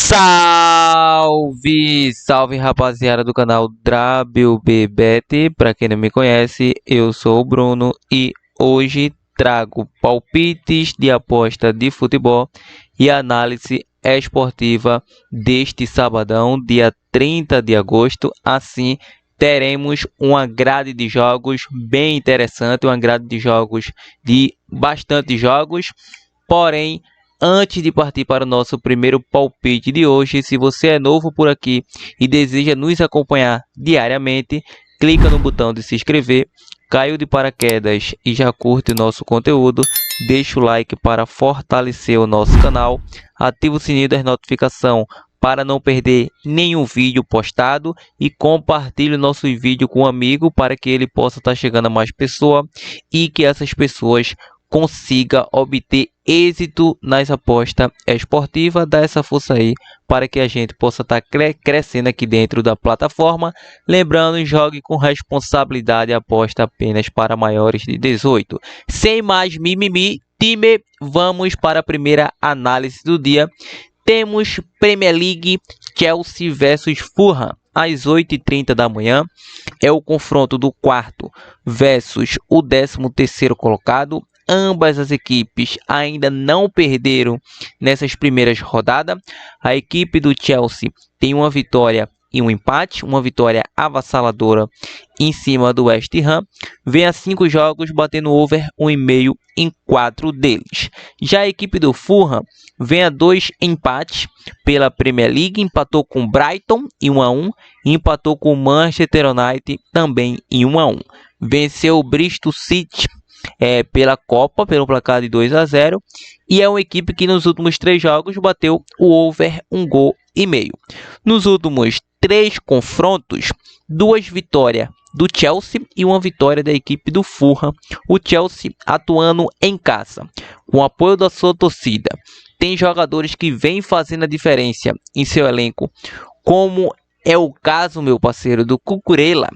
Salve, salve rapaziada do canal WBBet. Para quem não me conhece, eu sou o Bruno e hoje trago palpites de aposta de futebol e análise esportiva deste sabadão, dia 30 de agosto. Assim, teremos uma grade de jogos bem interessante, uma grade de jogos de bastante jogos, porém, antes de partir para o nosso primeiro palpite de hoje, se você é novo por aqui e deseja nos acompanhar diariamente, clica no botão de se inscrever, caiu de paraquedas e já curte o nosso conteúdo, deixa o like para fortalecer o nosso canal, ativa o sininho das notificações para não perder nenhum vídeo postado e compartilhe o nosso vídeo com um amigo para que ele possa estar chegando a mais pessoas e que essas pessoas consiga obter êxito nas apostas esportivas. Dá essa força aí para que a gente possa estar crescendo aqui dentro da plataforma. Lembrando, jogue com responsabilidade, aposta apenas para maiores de 18. Sem mais mimimi, time, vamos para a primeira análise do dia. Temos Premier League, Chelsea versus Fulham, às 8h30 da manhã. É o confronto do quarto versus o 13º colocado. Ambas as equipes ainda não perderam nessas primeiras rodadas. A equipe do Chelsea tem uma vitória e um empate, uma vitória avassaladora em cima do West Ham. Vem a 5 jogos, batendo over 1,5 em 4 deles. Já a equipe do Fulham vem a 2 empates pela Premier League, empatou com Brighton em 1-1 e empatou com o Manchester United também em 1-1. Venceu o Bristol City pela Copa, pelo placar de 2-0, e é uma equipe que nos últimos 3 jogos bateu o over 1,5 gols. Nos últimos 3 confrontos, 2 vitórias do Chelsea e uma vitória da equipe do Fulham. O Chelsea atuando em casa, com o apoio da sua torcida. Tem jogadores que vêm fazendo a diferença em seu elenco, como é o caso, meu parceiro, do Cucurella.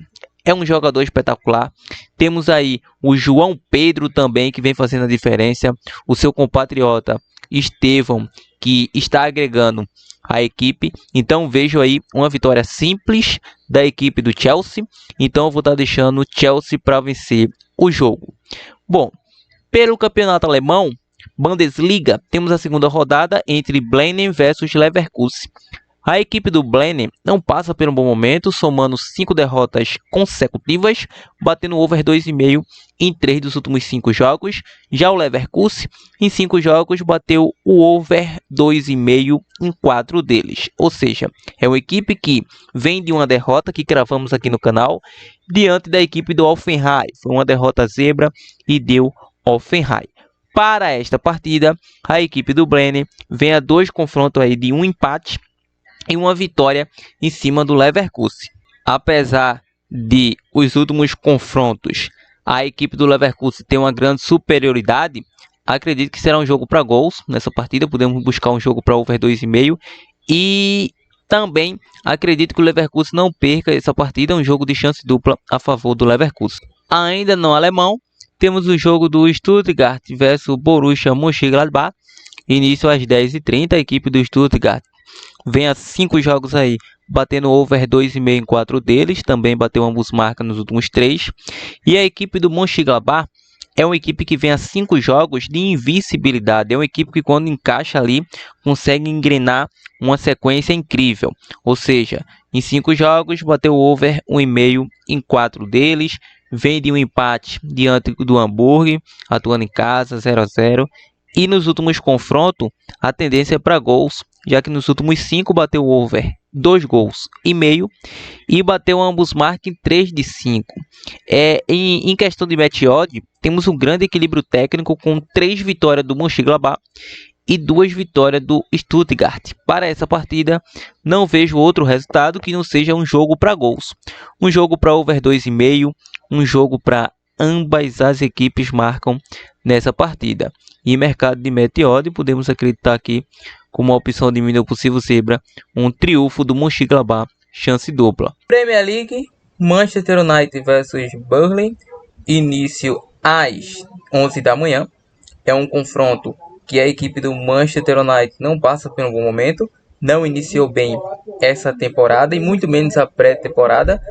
É um jogador espetacular. Temos aí o João Pedro também, que vem fazendo a diferença. O seu compatriota Estevão, que está agregando a equipe. Então vejo aí uma vitória simples da equipe do Chelsea. Então eu vou estar deixando o Chelsea para vencer o jogo. Bom, pelo campeonato alemão, Bundesliga, temos a segunda rodada entre Bremen versus Leverkusen. A equipe do Bremen não passa por um bom momento, somando 5 derrotas consecutivas, batendo over 2,5 em 3 dos últimos 5 jogos. Já o Leverkusen, em 5 jogos, bateu o over 2,5 em 4 deles. Ou seja, é uma equipe que vem de uma derrota que cravamos aqui no canal, diante da equipe do Hoffenheim. Foi uma derrota zebra e deu Hoffenheim. Para esta partida, a equipe do Bremen vem a 2 confrontos aí de um empate e uma vitória em cima do Leverkusen. Apesar de os últimos confrontos a equipe do Leverkusen ter uma grande superioridade, acredito que será um jogo para gols nessa partida. Podemos buscar um jogo para over 2,5 e também acredito que o Leverkusen não perca essa partida. É um jogo de chance dupla a favor do Leverkusen. Ainda no alemão, temos o jogo do Stuttgart versus Borussia Mönchengladbach, início às 10h30. A equipe do Stuttgart vem a 5 jogos aí, batendo over 2,5 em 4 deles. Também bateu ambos marcas nos últimos 3. E a equipe do Mönchengladbach é uma equipe que vem a 5 jogos de invencibilidade. É uma equipe que, quando encaixa ali, consegue engrenar uma sequência incrível. Ou seja, em 5 jogos, bateu over 1,5 em 4 deles. Vem de um empate diante do Hamburgo, atuando em casa, 0-0. E nos últimos confrontos, a tendência é para gols, já que nos últimos 5 bateu over 2,5 gols e bateu ambos marcas em 3 de 5. Em questão de match odd, temos um grande equilíbrio técnico com 3 vitórias do Mönchengladbach e 2 vitórias do Stuttgart. Para essa partida, não vejo outro resultado que não seja um jogo para gols. Um jogo para over 2,5, um jogo para ambas as equipes marcam nessa partida. E mercado de match odd, podemos acreditar aqui como uma opção de mínimo possível zebra, um triunfo do Mönchengladbach, chance dupla. Premier League, Manchester United versus Burnley, início às 11 da manhã. É um confronto que a equipe do Manchester United não passa por um bom momento, não iniciou bem essa temporada e muito menos a pré-temporada.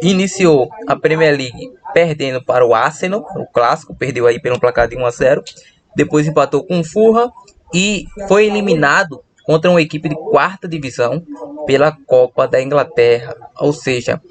Iniciou a Premier League perdendo para o Arsenal, o clássico, perdeu aí pelo placar de 1-0. Depois empatou com o Fulham e foi eliminado contra uma equipe de quarta divisão pela Copa da Inglaterra. Ou seja,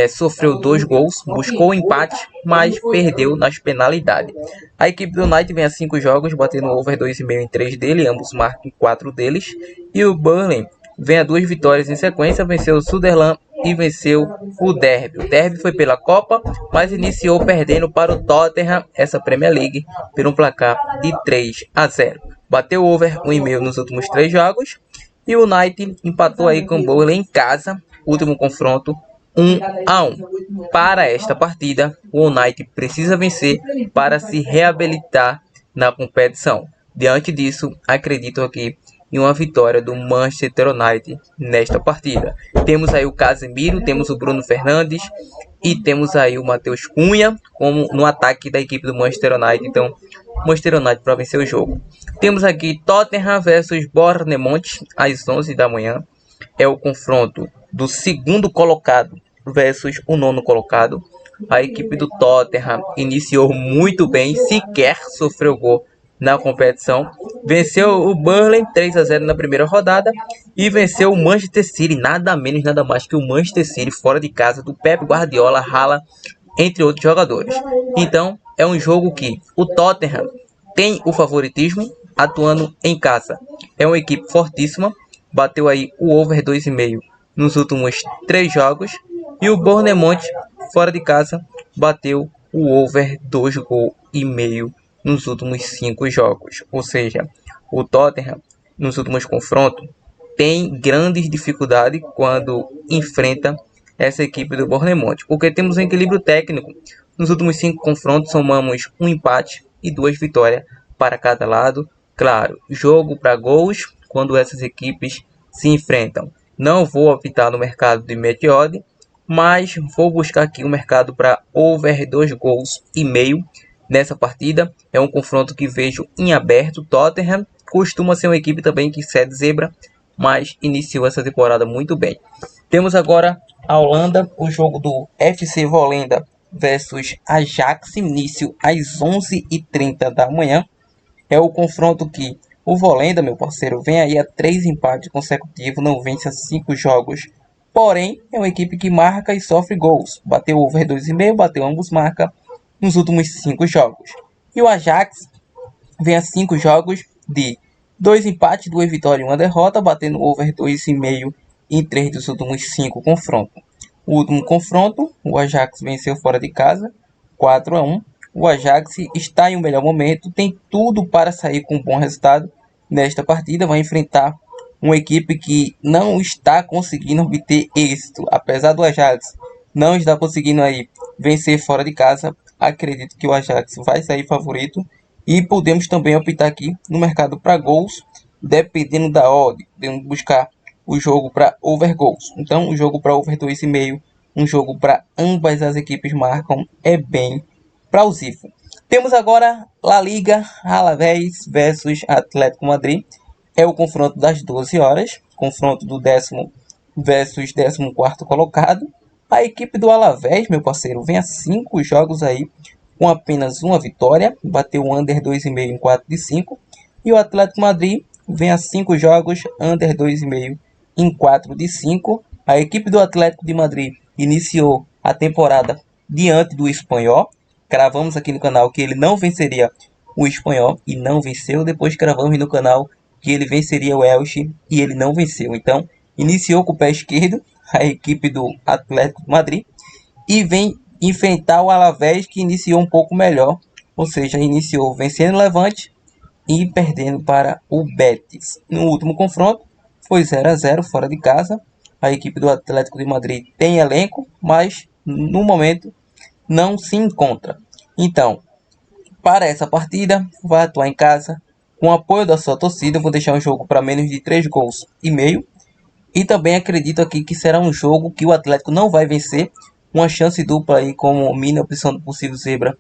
sofreu 2 gols, buscou o empate, mas perdeu nas penalidades. A equipe do United vem a 5 jogos, batendo over 2,5 em 3 dele, ambos marcam em 4 deles. E o Burnley vem a 2 vitórias em sequência, venceu o Sunderland e venceu o Derby. O Derby foi pela Copa, mas iniciou perdendo para o Tottenham essa Premier League por um placar de 3-0. Bateu over 1,5 nos últimos 3 jogos. E o United empatou aí com o Burnley em casa, último confronto 1-1. Para esta partida, o United precisa vencer para se reabilitar na competição. Diante disso, acredito aqui em uma vitória do Manchester United nesta partida. Temos aí o Casemiro, temos o Bruno Fernandes e temos aí o Matheus Cunha como no ataque da equipe do Manchester United. Então, Manchester United para vencer o jogo. Temos aqui Tottenham versus Bournemouth às 11 da manhã. É o confronto do segundo colocado versus o nono colocado. A equipe do Tottenham iniciou muito bem, sequer sofreu gol na competição. Venceu o Burnley 3-0 na primeira rodada e venceu o Manchester City, nada menos, nada mais que o Manchester City fora de casa do Pep Guardiola, Haaland, entre outros jogadores. Então, é um jogo que o Tottenham tem o favoritismo atuando em casa. É uma equipe fortíssima, bateu aí o over 2,5 nos últimos 3 jogos. E o Bournemouth, fora de casa, bateu o over 2,5 nos últimos 5 jogos. Ou seja, o Tottenham, nos últimos confrontos, tem grandes dificuldades quando enfrenta essa equipe do Bournemouth, porque temos um equilíbrio técnico. Nos últimos 5 confrontos, somamos um empate e 2 vitórias para cada lado. Claro, jogo para gols quando essas equipes se enfrentam. Não vou optar no mercado de Meteode, mas vou buscar aqui o mercado para over 2 gols e meio nessa partida. É um confronto que vejo em aberto. Tottenham costuma ser uma equipe também que cede zebra, mas iniciou essa temporada muito bem. Temos agora a Holanda, o jogo do FC Volenda versus Ajax, início às 11h30 da manhã. É o confronto que o Volenda, meu parceiro, vem aí a 3 empates consecutivos, não vence a 5 jogos. Porém, é uma equipe que marca e sofre gols. Bateu over 2,5, bateu ambos marca nos últimos 5 jogos. E o Ajax vem a 5 jogos de 2 empates, 2 vitórias e 1 derrota, batendo over 2,5 em 3 dos últimos 5 confrontos. O último confronto, o Ajax venceu fora de casa, 4-1. O Ajax está em um melhor momento, tem tudo para sair com um bom resultado nesta partida. Vai enfrentar uma equipe que não está conseguindo obter êxito. Apesar do Ajax não estar conseguindo aí vencer fora de casa, acredito que o Ajax vai sair favorito. E podemos também optar aqui no mercado para gols, dependendo da odd. Podemos buscar o jogo para over gols. Então, o jogo para over 2,5, um jogo para ambas as equipes marcam, é bem plausível. Temos agora La Liga, Alavés versus Atlético Madrid. É o confronto das 12 horas, confronto do 10º versus 14º colocado. A equipe do Alavés, meu parceiro, vem a 5 jogos aí, com apenas uma vitória, bateu o under 2,5 em 4 de 5. E o Atlético Madrid vem a 5 jogos, under 2,5 em 4 de 5. A equipe do Atlético de Madrid iniciou a temporada diante do Espanhol. Cravamos aqui no canal que ele não venceria o Espanhol e não venceu. Depois cravamos no canal que ele venceria o Elche e ele não venceu. Então, iniciou com o pé esquerdo a equipe do Atlético de Madrid e vem enfrentar o Alavés, que iniciou um pouco melhor. Ou seja, iniciou vencendo o Levante e perdendo para o Betis. No último confronto, foi 0-0 fora de casa. A equipe do Atlético de Madrid tem elenco, mas no momento não se encontra. Então, para essa partida, vai atuar em casa com o apoio da sua torcida. Vou deixar um jogo para menos de 3 gols e meio. E também acredito aqui que será um jogo que o Atlético não vai vencer. Uma chance dupla aí como mini opção do possível zebra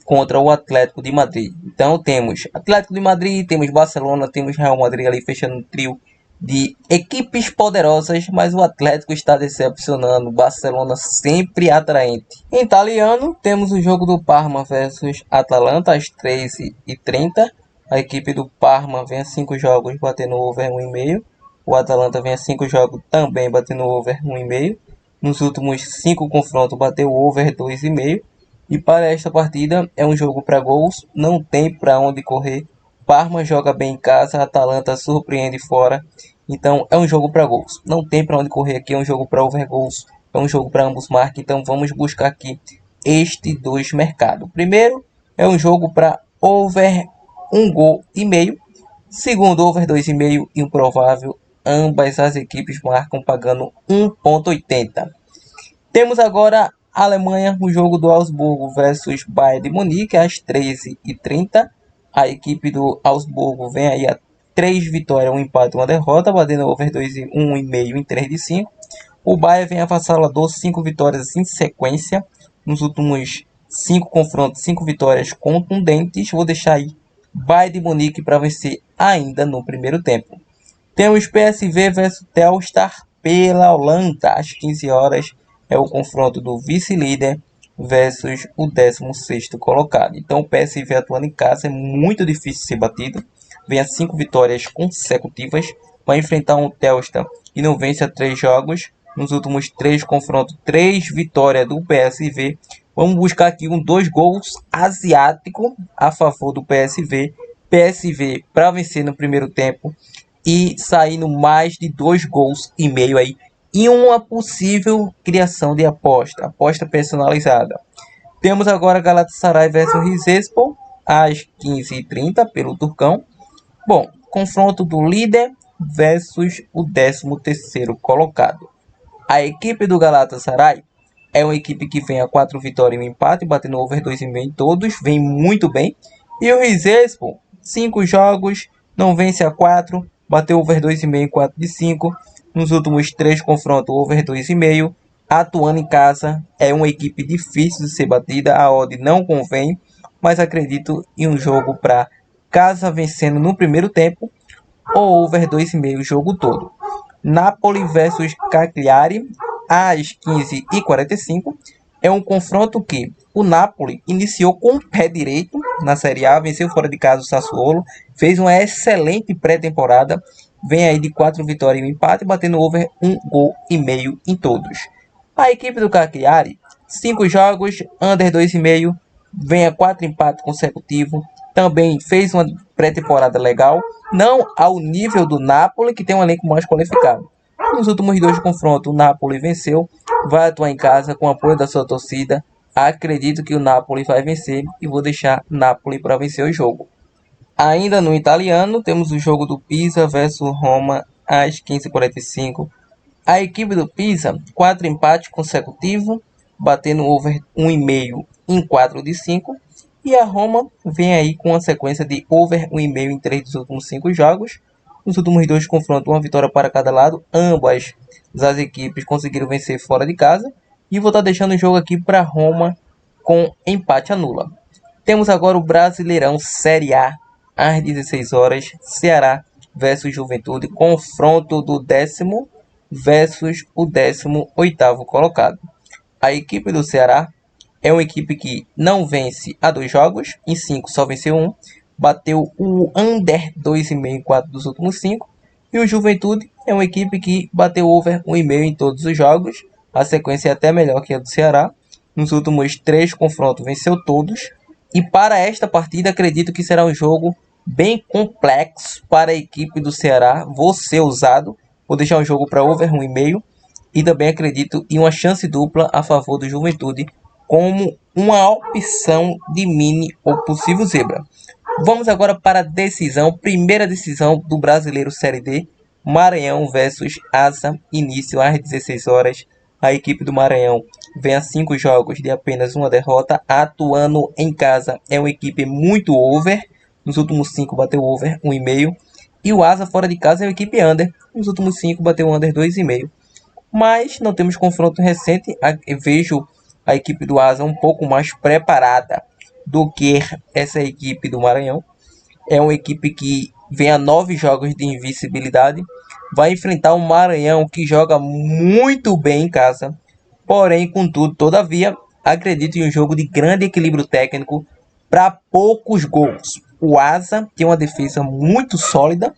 contra o Atlético de Madrid. Então temos Atlético de Madrid, temos Barcelona, temos Real Madrid ali fechando o trio de equipes poderosas, mas o Atlético está decepcionando. O Barcelona sempre atraente. Em italiano, temos o jogo do Parma versus Atalanta às 13h30. A equipe do Parma vem a 5 jogos batendo over 1,5. O Atalanta vem a 5 jogos também batendo over 1,5. Nos últimos 5 confrontos bateu over 2,5. E para esta partida é um jogo para gols, não tem para onde correr. Parma joga bem em casa, Atalanta surpreende fora. Então é um jogo para gols. Não tem para onde correr aqui, é um jogo para over gols. É um jogo para ambos marcas. Então vamos buscar aqui estes dois mercados. Primeiro é um jogo para over 1,5 gol. Segundo, over 2,5 improvável. Ambas as equipes marcam pagando 1,80. Temos agora a Alemanha, o jogo do Augsburgo versus Bayern de Munique às 13h30. A equipe do Augsburgo vem aí a 3 vitórias, 1 empate e 1 derrota, batendo over 1,5 em 3 de 5. O Bayern vem avassalador, 5 vitórias em sequência. Nos últimos 5 confrontos, 5 vitórias contundentes. Vou deixar aí Bayern de Munique para vencer ainda no primeiro tempo. Temos PSV versus Telstar pela Holanda às 15 horas. É o confronto do vice-líder versus o 16º colocado. Então o PSV atuando em casa é muito difícil ser batido. Vem a 5 vitórias consecutivas. Vai enfrentar um Telstar que não vence a 3 jogos. Nos últimos 3 confrontos, 3 vitórias do PSV. Vamos buscar aqui um 2 gols asiático a favor do PSV. PSV para vencer no primeiro tempo e saindo mais de 2 gols e meio aí em uma possível criação de aposta personalizada. Temos agora Galatasaray versus Rizespor às 15h30 pelo Turcão. Bom, confronto do líder versus o 13º colocado. A equipe do Galatasaray é uma equipe que vem a 4 vitórias e 1 empate, batendo over 2,5 em todos, vem muito bem. E o Rizespor, 5 jogos, não vence a 4, bateu over 2,5 em 4 de 5. Nos últimos 3 confrontos, over 2,5. Atuando em casa, é uma equipe difícil de ser batida. A odd não convém, mas acredito em um jogo para casa vencendo no primeiro tempo ou over 2,5 o jogo todo. Napoli versus Cagliari às 15h45. É um confronto que o Napoli iniciou com o pé direito na Série A, venceu fora de casa o Sassuolo, fez uma excelente pré-temporada, vem aí de 4 vitórias e 1 empate, batendo over 1,5 gol em todos. A equipe do Cagliari, 5 jogos, under 2,5, vem a 4 empates consecutivos, também fez uma pré-temporada legal, não ao nível do Napoli, que tem um elenco mais qualificado. Nos últimos 2 confrontos, o Napoli venceu, vai atuar em casa com o apoio da sua torcida. Acredito que o Napoli vai vencer e vou deixar Napoli para vencer o jogo. Ainda no italiano, temos o jogo do Pisa versus Roma às 15h45. A equipe do Pisa, 4 empates consecutivos, batendo over 1,5 em 4 de 5. E a Roma vem aí com uma sequência de over 1,5 em 3 dos últimos 5 jogos. Nos últimos 2 confrontos, uma vitória para cada lado. Ambas as equipes conseguiram vencer fora de casa. E vou estar deixando o jogo aqui para Roma com empate a nula. Temos agora o Brasileirão Série A às 16 horas. Ceará versus Juventude. Confronto do 10º versus o 18º colocado. A equipe do Ceará é uma equipe que não vence há 2 jogos, em 5 só venceu 1, bateu o under 2,5 em 4 dos últimos 5, e o Juventude é uma equipe que bateu over 1,5 em todos os jogos, a sequência é até melhor que a do Ceará, nos últimos 3 confrontos venceu todos, e para esta partida acredito que será um jogo bem complexo para a equipe do Ceará, vou ser ousado, vou deixar um jogo para over 1,5, e também acredito em uma chance dupla a favor do Juventude, como uma opção de mini ou possível zebra. Vamos agora para a decisão, primeira decisão do Brasileiro Série D, Maranhão versus Asa, início às 16 horas. A equipe do Maranhão vem a 5 jogos de apenas uma derrota, atuando em casa é uma equipe muito over, nos últimos 5 bateu over 1,5, e o Asa fora de casa é uma equipe under, nos últimos 5 bateu under 2,5. Mas não temos confronto recente, vejo a equipe do Asa um pouco mais preparada do que essa equipe do Maranhão. É uma equipe que vem a 9 jogos de invencibilidade, vai enfrentar o Maranhão, que joga muito bem em casa. Porém, contudo, todavia, acredito em um jogo de grande equilíbrio técnico para poucos gols. O Asa tem uma defesa muito sólida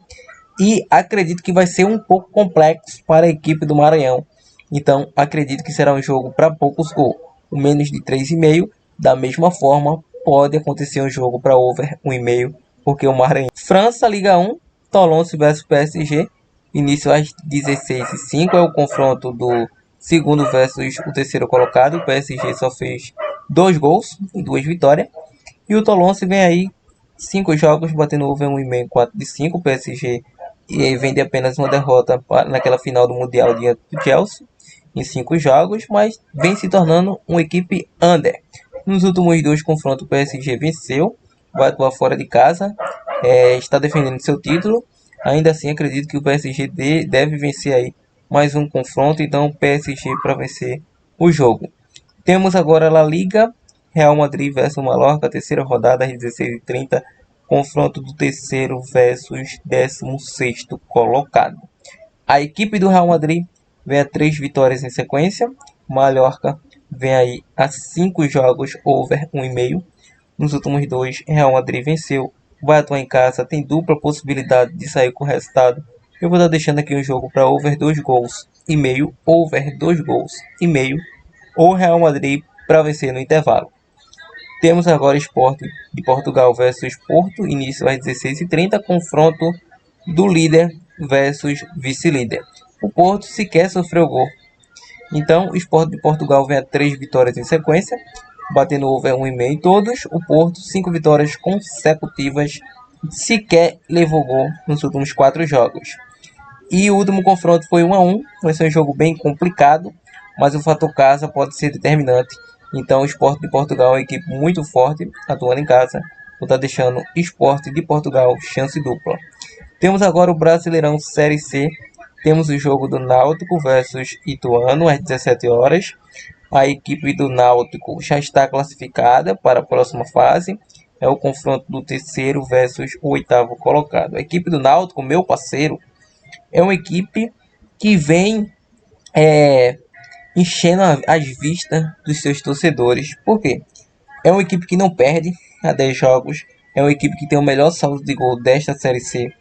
e acredito que vai ser um pouco complexo para a equipe do Maranhão. Então, acredito que será um jogo para poucos gols. O menos de 3,5. Da mesma forma, pode acontecer um jogo para over 1,5, porque o Maranhão. França, Liga 1, Tolonse versus PSG. Início às 16h05 é o confronto do segundo versus o terceiro colocado. O PSG só fez 2 gols e 2 vitórias. E o Tolonse vem aí 5 jogos batendo over 1,5, 4 de 5. O PSG vem de apenas uma derrota naquela final do Mundial diante do Chelsea em 5 jogos, mas vem se tornando uma equipe under. Nos últimos 2 confrontos o PSG venceu, vai atuar fora de casa, está defendendo seu título. Ainda assim acredito que o PSG deve vencer aí mais um confronto, então o PSG para vencer o jogo. Temos agora a La Liga, Real Madrid versus Mallorca, terceira rodada às 16h30, confronto do terceiro versus 16º colocado. A equipe do Real Madrid vem a 3 vitórias em sequência, Mallorca vem aí a 5 jogos over 1,5. Nos últimos 2, Real Madrid venceu, vai atuar em casa, tem dupla possibilidade de sair com o resultado. Eu vou estar deixando aqui um jogo para over 2 gols e meio, over 2 gols e meio, ou Real Madrid para vencer no intervalo. Temos agora Sport de Portugal versus Porto, início às 16h30, confronto do líder versus vice-líder. O Porto sequer sofreu gol. Então, o Sport de Portugal vem a 3 vitórias em sequência, batendo over 1,5 todos. O Porto, 5 vitórias consecutivas, sequer levou gol nos últimos 4 jogos. E o último confronto foi 1-1, vai ser um jogo bem complicado, mas o fator casa pode ser determinante. Então o Sport de Portugal é uma equipe muito forte, atuando em casa. Vou estar deixando Sport de Portugal chance dupla. Temos agora o Brasileirão Série C. Temos o jogo do Náutico versus Ituano às 17 horas. A equipe do Náutico já está classificada para a próxima fase. É o confronto do terceiro versus o oitavo colocado. A equipe do Náutico, meu parceiro, é uma equipe que vem enchendo as vistas dos seus torcedores. Por quê? É uma equipe que não perde a 10 jogos. É uma equipe que tem o melhor saldo de gol desta Série C.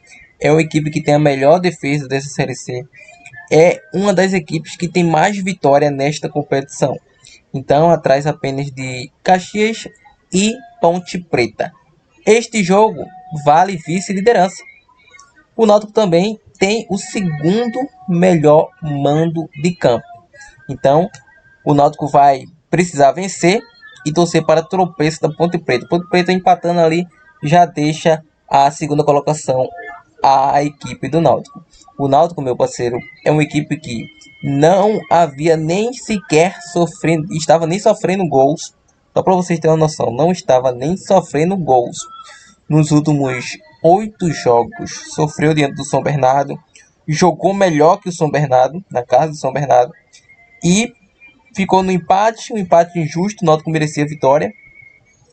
É uma equipe que tem a melhor defesa dessa Série C. É uma das equipes que tem mais vitória nesta competição. Então, atrás apenas de Caxias e Ponte Preta. Este jogo vale vice-liderança. O Náutico também tem o segundo melhor mando de campo. Então, o Náutico vai precisar vencer e torcer para tropeço da Ponte Preta. Ponte Preta empatando ali já deixa a segunda colocação à equipe do Náutico. O Náutico, meu parceiro, é uma equipe que não havia nem sequer sofrendo, estava nem sofrendo gols. Só para vocês terem uma noção, não estava nem sofrendo gols nos últimos 8 jogos. Sofreu diante do São Bernardo, jogou melhor que o São Bernardo, na casa do São Bernardo, e ficou no empate, um empate injusto. O Náutico merecia a vitória,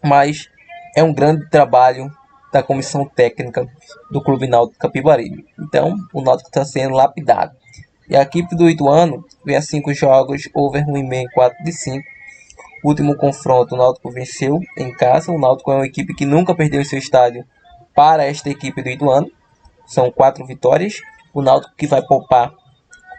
mas é um grande trabalho da comissão técnica do Clube Náutico Capibaribe. Então, o Náutico está sendo lapidado. E a equipe do Ituano vem a 5 jogos, over 1,5, 4 de 5. O último confronto, o Náutico venceu em casa. O Náutico é uma equipe que nunca perdeu seu estádio para esta equipe do Ituano. São 4 vitórias. O Náutico que vai poupar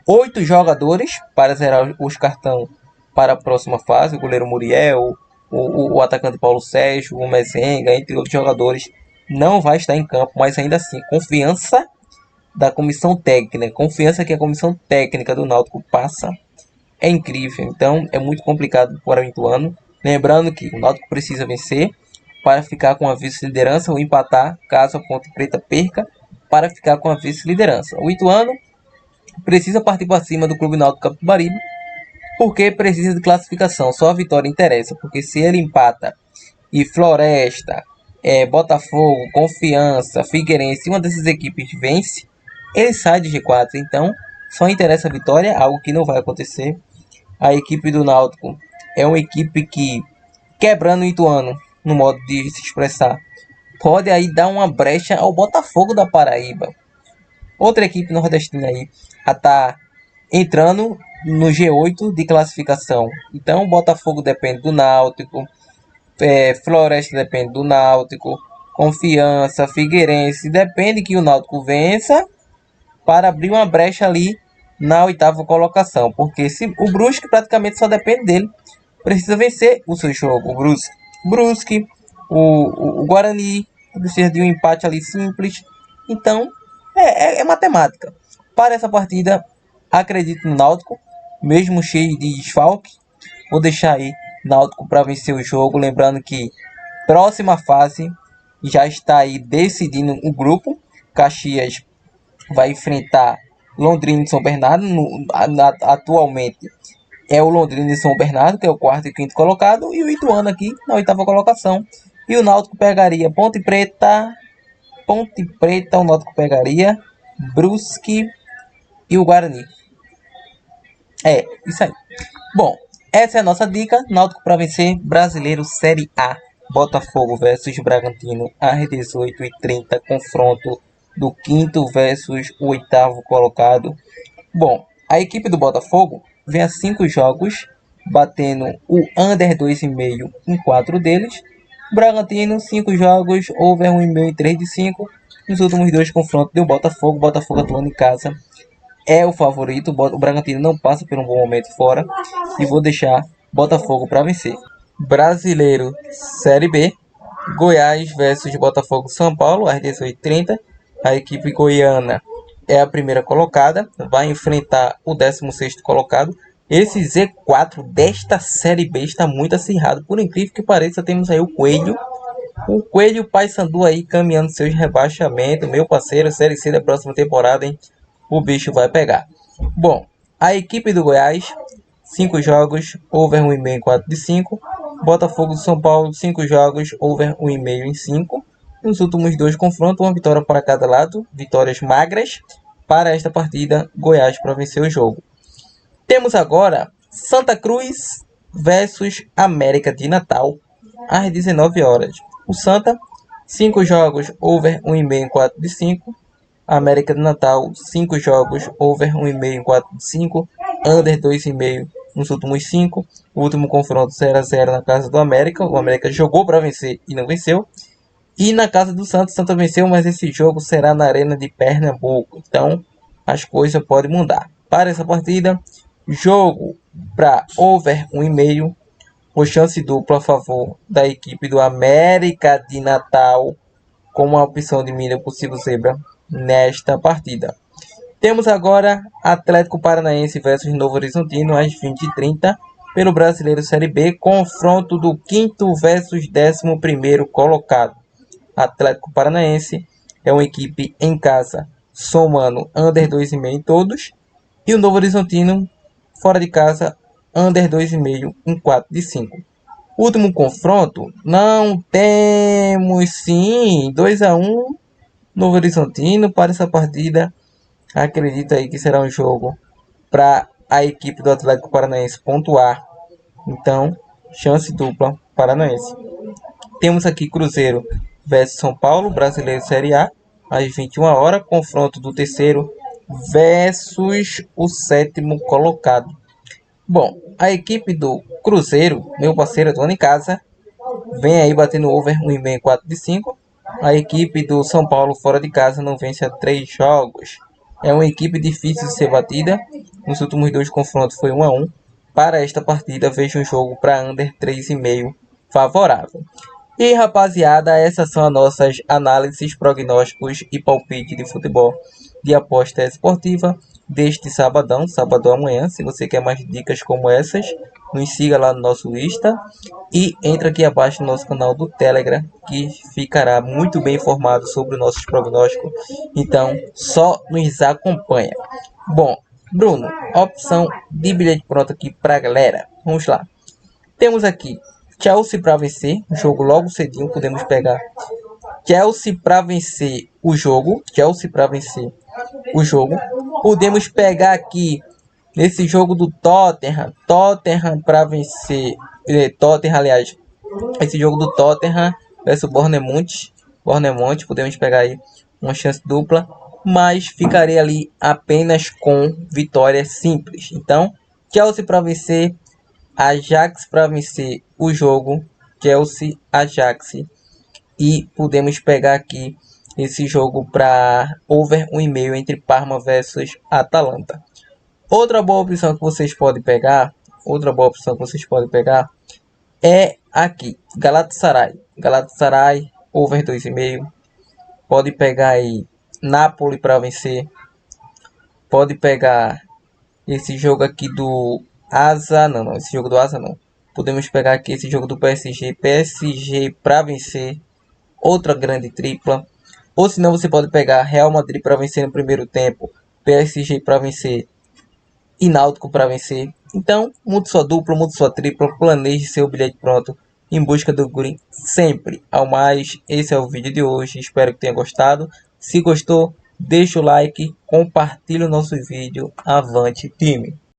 8 jogadores para zerar os cartões para a próxima fase. O goleiro Muriel, o atacante Paulo Sérgio, o Mezenga, entre outros jogadores, não vai estar em campo, mas ainda assim, confiança da comissão técnica, confiança que a comissão técnica do Náutico passa é incrível. Então é muito complicado para o Ituano. Lembrando que o Náutico precisa vencer para ficar com a vice-liderança ou empatar caso a Ponte Preta perca para ficar com a vice-liderança. O Ituano precisa partir para cima do Clube Náutico Capibaribe porque precisa de classificação. Só a vitória interessa, porque se ele empata e Floresta, Botafogo, Confiança, Figueirense, uma dessas equipes vence, ele sai de G4. Então só interessa a vitória, algo que não vai acontecer. A equipe do Náutico é uma equipe que, quebrando o Ituano no modo de se expressar, pode aí dar uma brecha ao Botafogo da Paraíba. outra equipe nordestina aí a tá entrando no G8 de classificação. Então o Botafogo depende do Náutico, Floresta depende do Náutico, Confiança, Figueirense, depende que o Náutico vença para abrir uma brecha ali na oitava colocação, porque se o Brusque praticamente só depende dele, precisa vencer o seu jogo. O Brusque, o Guarani precisa de um empate ali simples. Então é matemática. Para essa partida, acredito no Náutico, mesmo cheio de desfalque. Vou deixar aí Náutico para vencer o jogo, lembrando que próxima fase já está aí decidindo o grupo. Caxias vai enfrentar Londrina e São Bernardo. Atualmente é o Londrina e São Bernardo, que é o quarto e quinto colocado, e o Ituano aqui na oitava colocação. E o Náutico pegaria Ponte Preta, o Náutico pegaria Brusque e o Guarani. Isso aí. Bom, essa é a nossa dica. Náutico para vencer Brasileiro Série A. Botafogo versus Bragantino às 18h30. Confronto do quinto versus o oitavo colocado. Bom, a equipe do Botafogo vem a 5 jogos, batendo o under 2,5 em 4 deles. O Bragantino, 5 jogos, over 1,5 em 3 de 5. Nos últimos 2 confrontos do Botafogo, atuando em casa, é o favorito. O Bragantino não passa por um bom momento fora. E vou deixar Botafogo para vencer. Brasileiro Série B, Goiás versus Botafogo São Paulo às 18h30. A equipe goiana é a primeira colocada, vai enfrentar o 16º colocado. Esse Z4 desta Série B está muito acirrado. Por incrível que pareça, temos aí o Coelho. O Coelho Paysandu aí caminhando seus rebaixamentos. Meu parceiro, Série C da próxima temporada, hein? O bicho vai pegar. Bom, a equipe do Goiás, 5 jogos, over 1,5 em 4 de 5. Botafogo do São Paulo, 5 jogos, over 1,5 em 5. Nos últimos 2 confrontos, uma vitória para cada lado, vitórias magras. Para esta partida, Goiás para vencer o jogo. Temos agora Santa Cruz versus América de Natal, às 19 horas. O Santa, 5 jogos, over 1,5 em 4 de 5. América de Natal, 5 jogos, over 1,5 em 4 de 5. Under 2,5 nos últimos 5. O último confronto 0-0 na casa do América. O América jogou para vencer e não venceu. E na casa do Santa, o Santa venceu, mas esse jogo será na Arena de Pernambuco. Então, as coisas podem mudar. Para essa partida, jogo para over 1,5. Com chance dupla a favor da equipe do América de Natal, com uma opção de mira possível zebra nesta partida. Temos agora Atlético Paranaense versus Novo Horizontino às 20h30 pelo Brasileiro Série B, confronto do 5º versus 11º colocado. Atlético Paranaense é uma equipe em casa, somando under 2,5 em todos, e o Novo Horizontino fora de casa, under 2,5 em 4 de 5. Último confronto, não temos sim 2-1 Novo Horizontino. Para essa partida, acredito aí que será um jogo para a equipe do Atlético Paranaense pontuar. Então, chance dupla paranaense. Temos aqui Cruzeiro versus São Paulo, Brasileiro Série A, às 21 horas, confronto do 3º versus o 7º colocado. Bom, a equipe do Cruzeiro, meu parceiro, atuando em casa, vem aí batendo over 1,5 em 4 de 5. A equipe do São Paulo fora de casa não vence há 3 jogos. É uma equipe difícil de ser batida. Nos últimos 2 confrontos foi 1-1. Para esta partida, vejo um jogo para under 3,5 favorável. E rapaziada, essas são as nossas análises, prognósticos e palpite de futebol de aposta esportiva deste sabadão amanhã. Se você quer mais dicas como essas, nos siga lá no nosso Insta e entra aqui abaixo no nosso canal do Telegram, que ficará muito bem informado sobre os nossos prognósticos. Então, só nos acompanha. Bom, Bruno, opção de bilhete pronto aqui para a galera. Vamos lá. Temos aqui Chelsea para vencer, jogo logo cedinho, podemos pegar Chelsea para vencer o jogo, Podemos pegar aqui nesse jogo do Tottenham para vencer, aliás, esse jogo do Tottenham versus Bournemouth, podemos pegar aí uma chance dupla. mas ficarei ali apenas com vitória simples. Então, Chelsea para vencer, Ajax para vencer o jogo, Chelsea, Ajax, e podemos pegar aqui esse jogo para over 1,5 entre Parma versus Atalanta. Outra boa opção que vocês podem pegar, é aqui, Galatasaray over 2,5. Pode pegar aí Napoli para vencer. Pode pegar esse jogo aqui do Asa, não, esse jogo do Asa não. Podemos pegar aqui esse jogo do PSG para vencer, outra grande tripla. Ou senão você pode pegar Real Madrid para vencer no primeiro tempo, PSG para vencer e Náutico para vencer. Então, mude sua dupla, mude sua tripla, planeje seu bilhete pronto em busca do green sempre. Ao mais, esse é o vídeo de hoje, espero que tenha gostado. Se gostou, deixa o like, compartilhe o nosso vídeo. Avante, time!